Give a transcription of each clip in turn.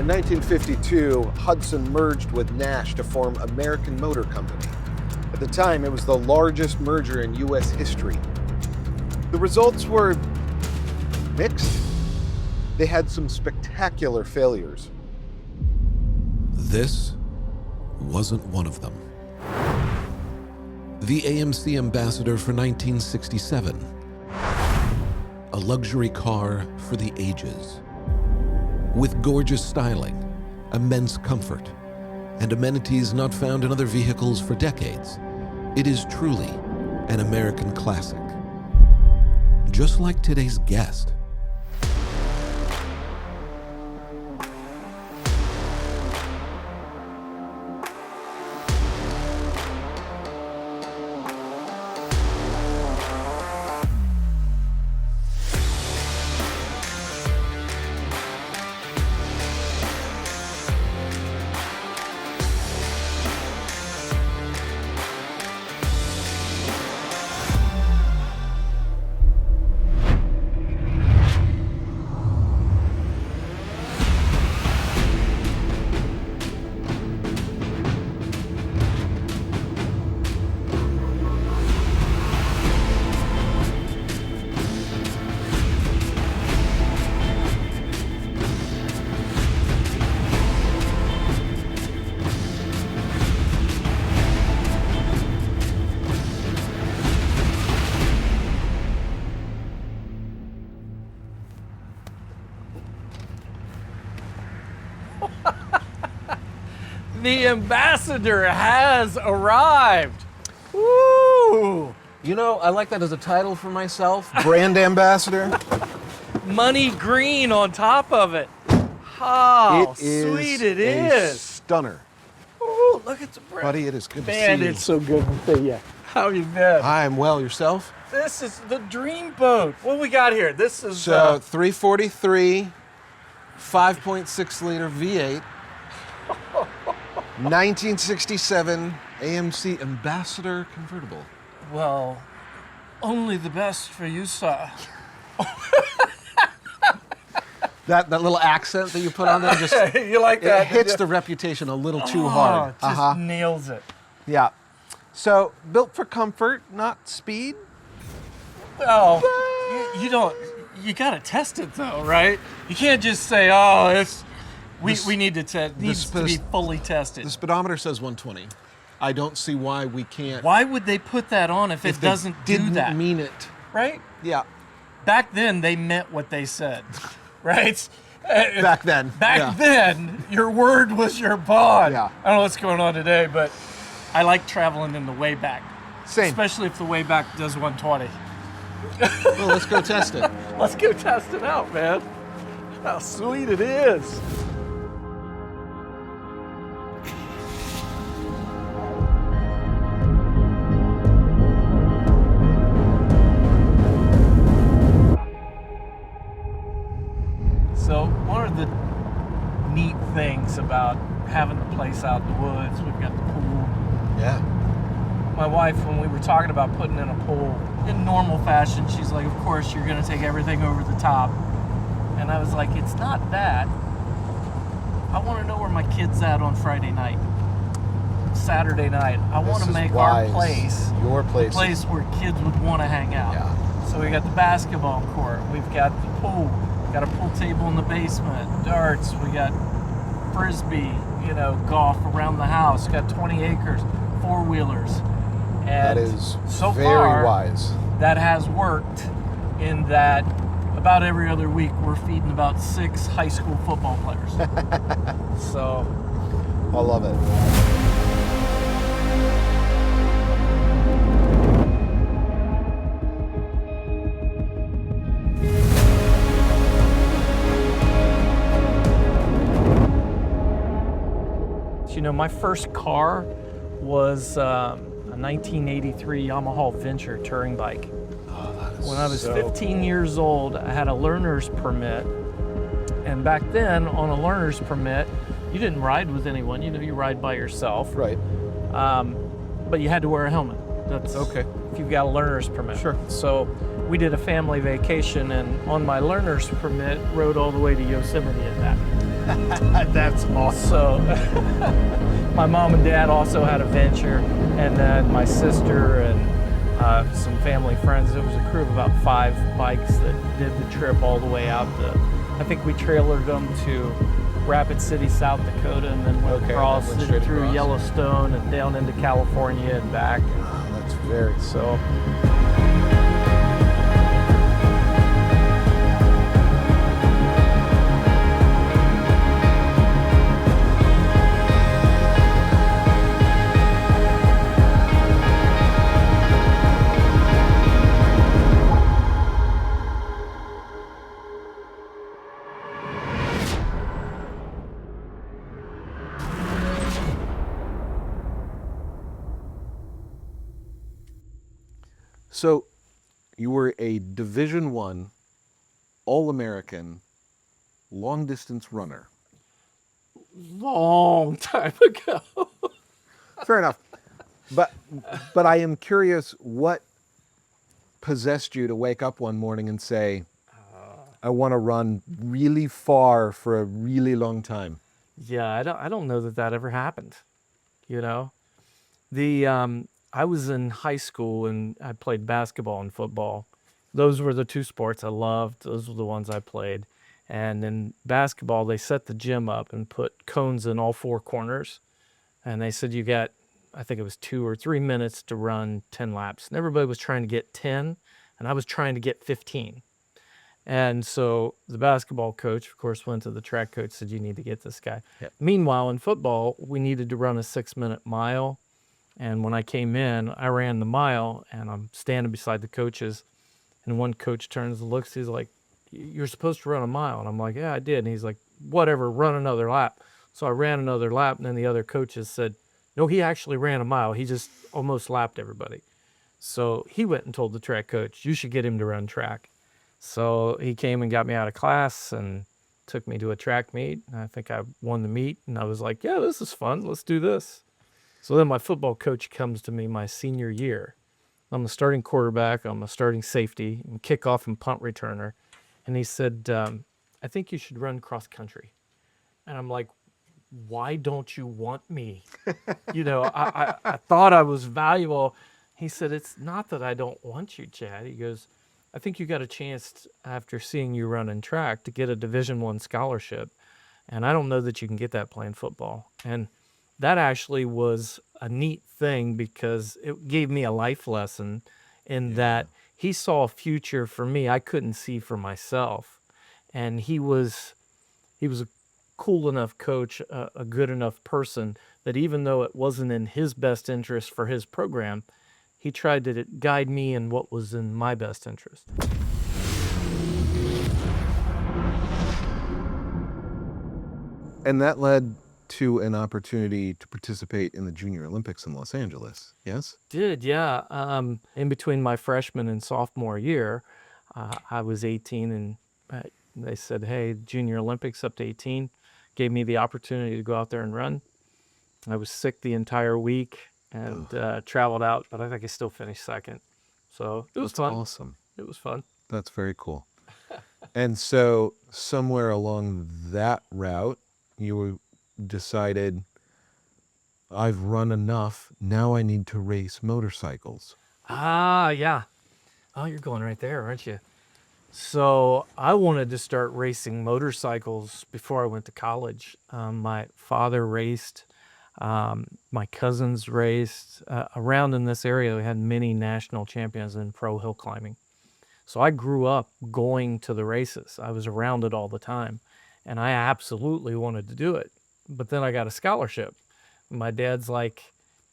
In 1952, Hudson merged with Nash to form American Motor Company. At the time, it was the largest merger in U.S. history. The results were mixed. They had some spectacular failures. This wasn't one of them. The AMC Ambassador for 1967. A luxury car for the ages. With gorgeous styling, immense comfort, and amenities not found in other vehicles for decades, it is truly an American classic. Just like today's guest. The ambassador has arrived. Woo! You know, I like that as a title for myself. Brand ambassador. Money green on top of it. How It is sweet it a is. stunner. Ooh, look at the brand. Buddy, it is good to Man, see you. it's so good to see you. How you been? I'm well, yourself? This is the dream boat. What we got here? This is So 343, 5.6 liter V8, 1967 AMC Ambassador Convertible. well, only the best for you, sir. That little accent that you put on there just You like it that? hits the reputation a little too hard. Just nails it. Yeah. So built for comfort, not speed. Oh, you don't. You gotta test it though, right? You can't just say, "Oh, we need to test. Needs to be fully tested." The speedometer says 120. I don't see why we can't. Why would they put that on if it they doesn't do didn't that? mean it. Right? Yeah. Back then, they meant what they said, right? Back then. Back then, your word was your bond. Yeah. I don't know what's going on today, but I like traveling in the Wayback. Same. Especially if the Wayback does 120. Well, let's go test it. Let's go test it out, man. How sweet it is. So one of the neat things about having the place out in the woods, we've got the pool. Yeah. My wife, when we were talking about putting in a pool, in normal fashion, she's like, of course, you're going to take everything over the top. And I was like, it's not that. I want to know where my kid's at on Friday night, Saturday night. I want to make our place, your place, the place where kids would want to hang out. Yeah. So we got the basketball court, we've got the pool, got a pool table in the basement, darts, we got frisbee, golf around the house, got 20 acres, four-wheelers. And That is so very far, wise. that has worked in that about every other week we're feeding about 6 high school football players. So I love it. my first car was a 1983 Yamaha Venture touring bike. When I was 15 years old, I had a learner's permit. And back then, on a learner's permit, you didn't ride with anyone. You ride by yourself. Right. But you had to wear a helmet. That's okay. If you've got a learner's permit. Sure. So we did a family vacation, and on my learner's permit, rode all the way to Yosemite and back. That's awesome. So my mom and dad also had a venture, and then my sister and some family friends. There was a crew of about 5 bikes that did the trip all the way out to, I think we trailered them to Rapid City, South Dakota, and then went across went straight through across. Yellowstone and down into California and back. Wow, that's very So So, you were a Division I, All-American, long-distance runner. long time ago. Fair enough. But I am curious, what possessed you to wake up one morning and say, I want to run really far for a really long time? Yeah, I don't know that ever happened. You know, I was in high school and I played basketball and football. Those were the 2 sports I loved. Those were the ones I played. And in basketball, they set the gym up and put cones in all 4 corners. And they said you got, I think it was 2 or 3 minutes to run 10 laps. And everybody was trying to get 10, and I was trying to get 15. And so the basketball coach, of course, went to the track coach, said, you need to get this guy. Yep. Meanwhile, in football, we needed to run a 6-minute mile. And when I came in, I ran the mile, and I'm standing beside the coaches. And one coach turns and looks, he's like, you're supposed to run a mile. And I'm like, yeah, I did. And he's like, whatever, run another lap. So I ran another lap, and then the other coaches said, no, he actually ran a mile. He just almost lapped everybody. So he went and told the track coach, you should get him to run track. So he came and got me out of class and took me to a track meet. And I think I won the meet, and I was like, yeah, this is fun. Let's do this. So then my football coach comes to me my senior year. I'm the starting quarterback, I'm a starting safety, and kickoff and punt returner. And he said, I think you should run cross country. And I'm like, why don't you want me? You know, I thought I was valuable. He said, it's not that I don't want you, Chad. He goes, I think you got a chance after seeing you run in track to get a Division I scholarship. And I don't know that you can get that playing football. And that actually was a neat thing because it gave me a life lesson in that he saw a future for me I couldn't see for myself. And he was a cool enough coach, a good enough person that even though it wasn't in his best interest for his program, he tried to guide me in what was in my best interest. And that led to an opportunity to participate in the Junior Olympics in Los Angeles, yes? Did, yeah. In between my freshman and sophomore year, I was 18, and they said, hey, Junior Olympics up to 18, gave me the opportunity to go out there and run. I was sick the entire week and traveled out, but I think I still finished second. So it was fun. Awesome. It was fun. That's very cool. And so somewhere along that route, you decided, I've run enough, now I need to race motorcycles. Ah, yeah. Oh, you're going right there, aren't you? So I wanted to start racing motorcycles before I went to college. My father raced, my cousins raced. Around in this area, we had many national champions in pro hill climbing. So I grew up going to the races. I was around it all the time, and I absolutely wanted to do it. But then I got a scholarship. My dad's like,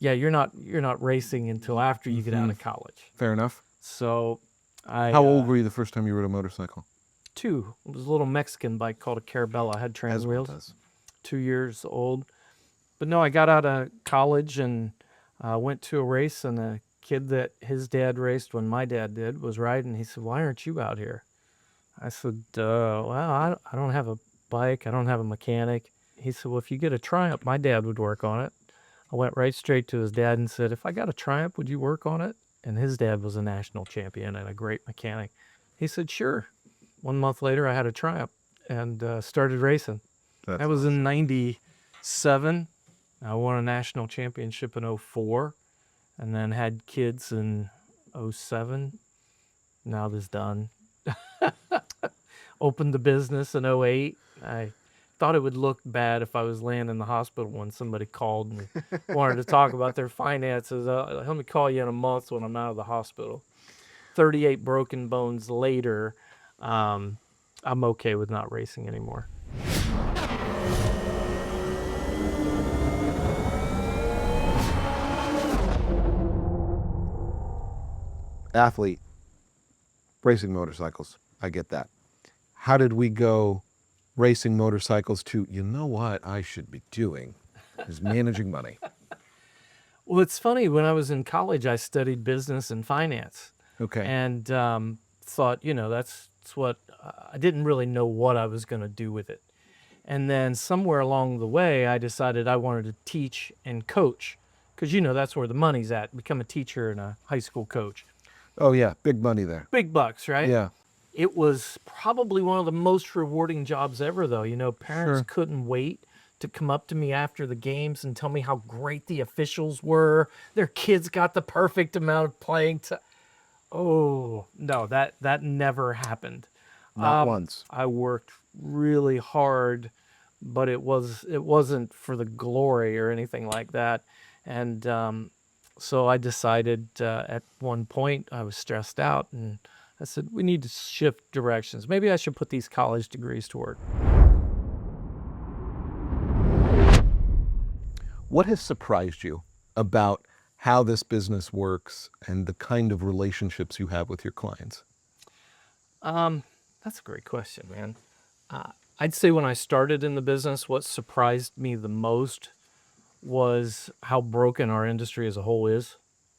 yeah, you're not racing until after you get out of college. Fair enough. So How old were you the first time you rode a motorcycle? 2. It was a little Mexican bike called a Carabella. I had trans wheels. 2 years old. But no, I got out of college and went to a race, and a kid that his dad raced when my dad did was riding. He said, why aren't you out here? I said, well, I don't have a bike. I don't have a mechanic. He said, well, if you get a Triumph, my dad would work on it. I went right straight to his dad and said, if I got a Triumph, would you work on it? And his dad was a national champion and a great mechanic. He said, sure. 1 month later, I had a Triumph and started racing. That was in 97. I won a national championship in 04 and then had kids in 07. Now this done. Opened the business in 08. I thought it would look bad if I was laying in the hospital when somebody called and wanted to talk about their finances. Let me call you in a month when I'm out of the hospital. 38 broken bones later, I'm okay with not racing anymore. Athlete, racing motorcycles. I get that. How did we go racing motorcycles to, you know what I should be doing is managing money? Well, it's funny. When I was in college, I studied business and finance. Okay. And thought, that's what I didn't really know what I was going to do with it. And then somewhere along the way, I decided I wanted to teach and coach because, that's where the money's at. Become a teacher and a high school coach. Oh, yeah. Big money there. Big bucks, right? Yeah. It was probably one of the most rewarding jobs ever, though. Parents Sure. couldn't wait to come up to me after the games and tell me how great the officials were. Their kids got the perfect amount of playing time. Oh, no, that never happened. Not once. I worked really hard, but it wasn't for the glory or anything like that. And so I decided at one point I was stressed out and I said, we need to shift directions. Maybe I should put these college degrees to work. What has surprised you about how this business works and the kind of relationships you have with your clients? That's a great question, man. I'd say when I started in the business, what surprised me the most was how broken our industry as a whole is.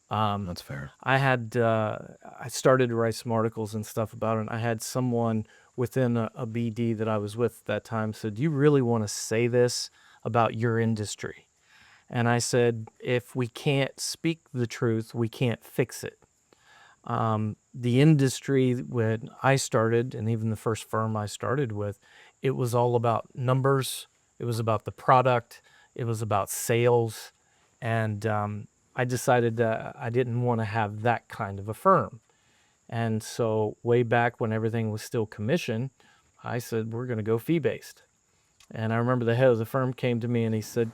That's fair. I started to write some articles and stuff about it. And I had someone within a BD that I was with at that time said, do you really want to say this about your industry? And I said, if we can't speak the truth, we can't fix it. The industry when I started, and even the first firm I started with, it was all about numbers. It was about the product. It was about sales. And I decided that I didn't want to have that kind of a firm. And so way back when everything was still commission, I said, we're going to go fee-based. And I remember the head of the firm came to me and he said,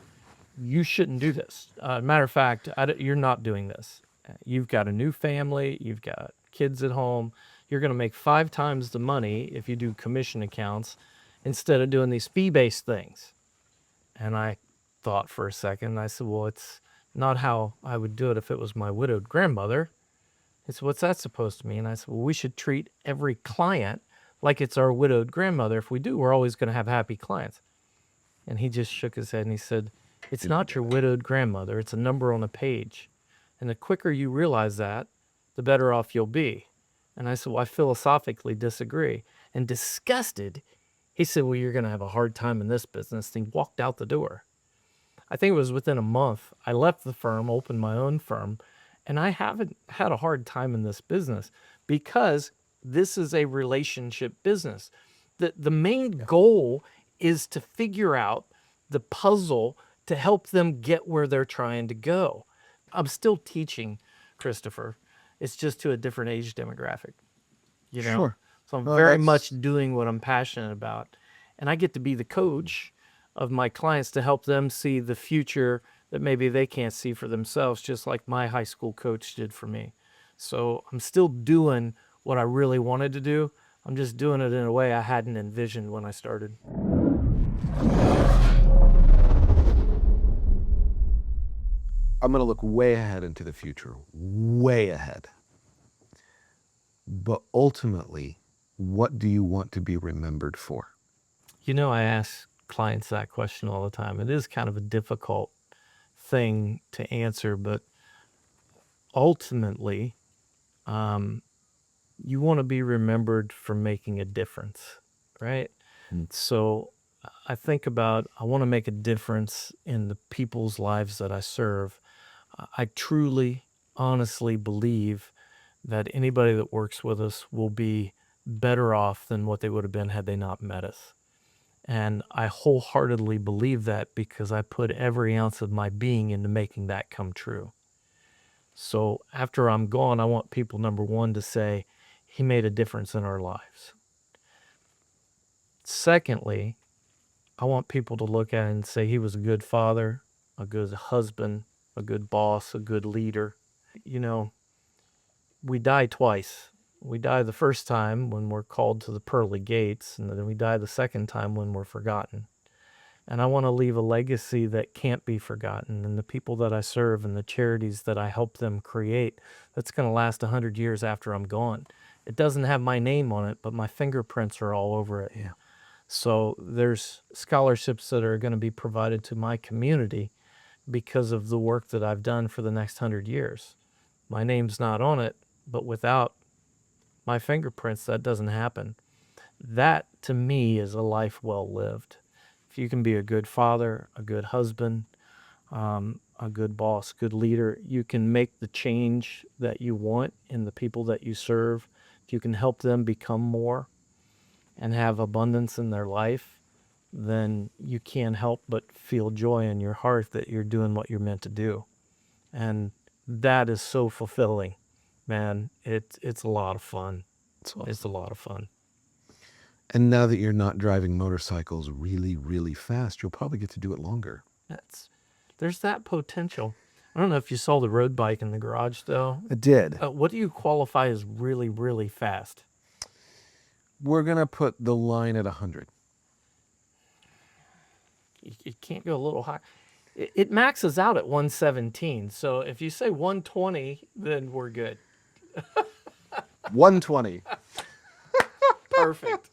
you shouldn't do this. Matter of fact, you're not doing this. You've got a new family. You've got kids at home. You're going to make 5 times the money if you do commission accounts instead of doing these fee-based things. And I thought for a second. I said, well, it's not how I would do it if it was my widowed grandmother. He said, what's that supposed to mean? I said, well, we should treat every client like it's our widowed grandmother. If we do, we're always going to have happy clients. And he just shook his head and he said, it's not your widowed grandmother. It's a number on a page. And the quicker you realize that, the better off you'll be. And I said, well, I philosophically disagree. And disgusted, he said, well, you're going to have a hard time in this business. And he walked out the door. I think it was within a month, I left the firm, opened my own firm, and I haven't had a hard time in this business because this is a relationship business. The main goal is to figure out the puzzle to help them get where they're trying to go. I'm still teaching, Christopher. It's just to a different age demographic, Sure. So I'm Well, very that's- much doing what I'm passionate about. And I get to be the coach of my clients to help them see the future that maybe they can't see for themselves, just like my high school coach did for me. So I'm still doing what I really wanted to do. I'm just doing it in a way I hadn't envisioned when I started. I'm going to look way ahead into the future, way ahead. But ultimately, what do you want to be remembered for? I ask clients that question all the time. It is kind of a difficult thing to answer, but ultimately, you want to be remembered for making a difference, right? So I think about, I want to make a difference in the people's lives that I serve. I truly, honestly believe that anybody that works with us will be better off than what they would have been had they not met us. And I wholeheartedly believe that because I put every ounce of my being into making that come true. So after I'm gone, I want people, number one, to say, he made a difference in our lives. Secondly, I want people to look at it and say he was a good father, a good husband, a good boss, a good leader. You know, we die twice. We die the first time when we're called to the pearly gates, and then we die the second time when we're forgotten. And I want to leave a legacy that can't be forgotten. And the people that I serve and the charities that I help them create, that's going to last 100 years after I'm gone. It doesn't have my name on it, but my fingerprints are all over it. Yeah. So there's scholarships that are going to be provided to my community because of the work that I've done for the next 100 years. My name's not on it, but without my fingerprints, that doesn't happen. That, to me, is a life well lived. If you can be a good father, a good husband, a good boss, good leader, you can make the change that you want in the people that you serve. If you can help them become more and have abundance in their life, then you can't help but feel joy in your heart that you're doing what you're meant to do. And that is so fulfilling, man. It's a lot of fun. That's awesome. It's a lot of fun. And now that you're not driving motorcycles really, really fast, you'll probably get to do it longer. There's that potential. I don't know if you saw the road bike in the garage, though. I did. What do you qualify as really, really fast? We're going to put the line at 100. You can't go a little higher. It maxes out at 117. So if you say 120, then we're good. 120. Perfect.